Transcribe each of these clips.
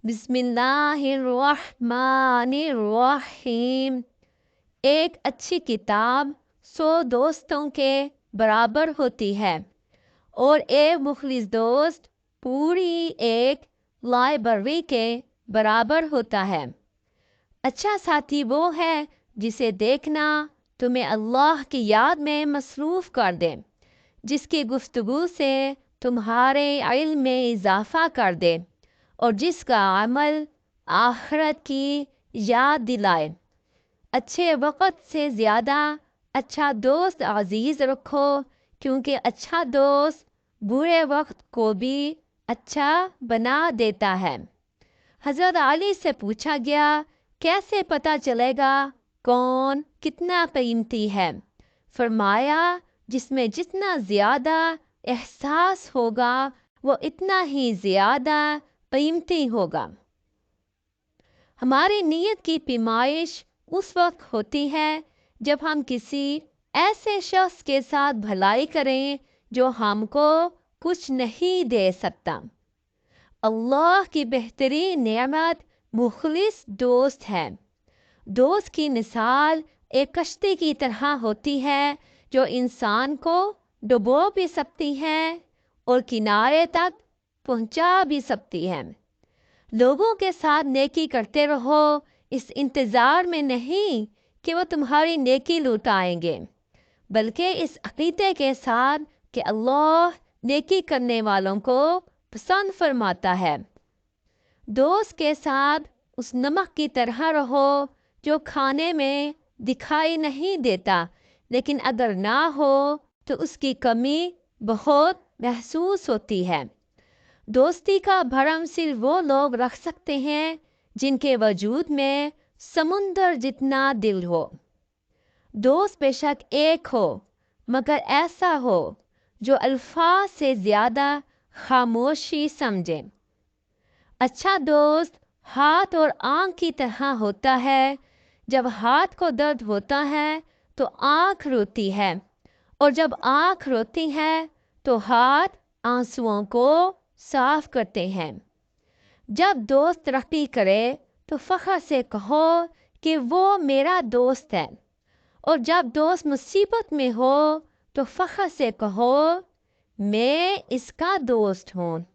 बिस्मिल्लाहिर्रहमानिर्रहीम। एक अच्छी किताब 100 दोस्तों के बराबर होती है और एक मुखलिस दोस्त पूरी एक लाइब्रेरी के बराबर होता है। अच्छा साथी वो है जिसे देखना तुम्हें अल्लाह की याद में मसरूफ़ कर दे, जिसकी गुफ्तगू से तुम्हारे इल्म में इजाफ़ा कर दे और जिसका अमल आखिरत की याद दिलाए। अच्छे वक़्त से ज़्यादा अच्छा दोस्त अजीज़ रखो, क्योंकि अच्छा दोस्त बुरे वक्त को भी अच्छा बना देता है। हज़रत अली से पूछा गया, कैसे पता चलेगा कौन कितना कीमती है? फरमाया, जिसमें जितना ज़्यादा एहसास होगा वो इतना ही ज़्यादा कीमती होगा। हमारी नीयत की पैमाइश उस वक्त होती है जब हम किसी ऐसे शख्स के साथ भलाई करें जो हमको कुछ नहीं दे सकता। अल्लाह की बेहतरीन नेमत मुखलिस दोस्त है। दोस्त की मिसाल एक कश्ती की तरह होती है जो इंसान को डुबो भी सकती है और किनारे तक पहुंचा भी सकती है। लोगों के साथ नेकी करते रहो, इस इंतज़ार में नहीं कि वो तुम्हारी नेकी लुटाएंगे, बल्कि इस अक़ीदे के साथ कि अल्लाह नेकी करने वालों को पसंद फरमाता है। दोस्त के साथ उस नमक की तरह रहो जो खाने में दिखाई नहीं देता, लेकिन अगर ना हो तो उसकी कमी बहुत महसूस होती है। दोस्ती का भरम सिर्फ वो लोग रख सकते हैं जिनके वजूद में समुंदर जितना दिल हो। दोस्त बेशक एक हो, मगर ऐसा हो जो अल्फाज से ज़्यादा खामोशी समझे। अच्छा दोस्त हाथ और आँख की तरह होता है। जब हाथ को दर्द होता है तो आँख रोती है, और जब आँख रोती है तो हाथ आंसुओं को साफ करते हैं। जब दोस्त तरक्की करे तो फ़ख्र से कहो कि वो मेरा दोस्त है, और जब दोस्त मुसीबत में हो तो फ़ख्र से कहो मैं इसका दोस्त हूँ।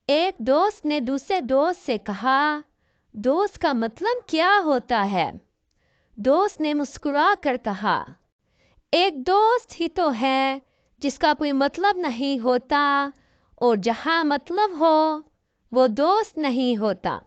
एक दोस्त ने दूसरे दोस्त से कहा, दोस्त का मतलब क्या होता है? दोस्त ने मुस्कुरा कर कहा, एक दोस्त ही तो है जिसका कोई मतलब नहीं होता, और जहाँ मतलब हो वो दोस्त नहीं होता।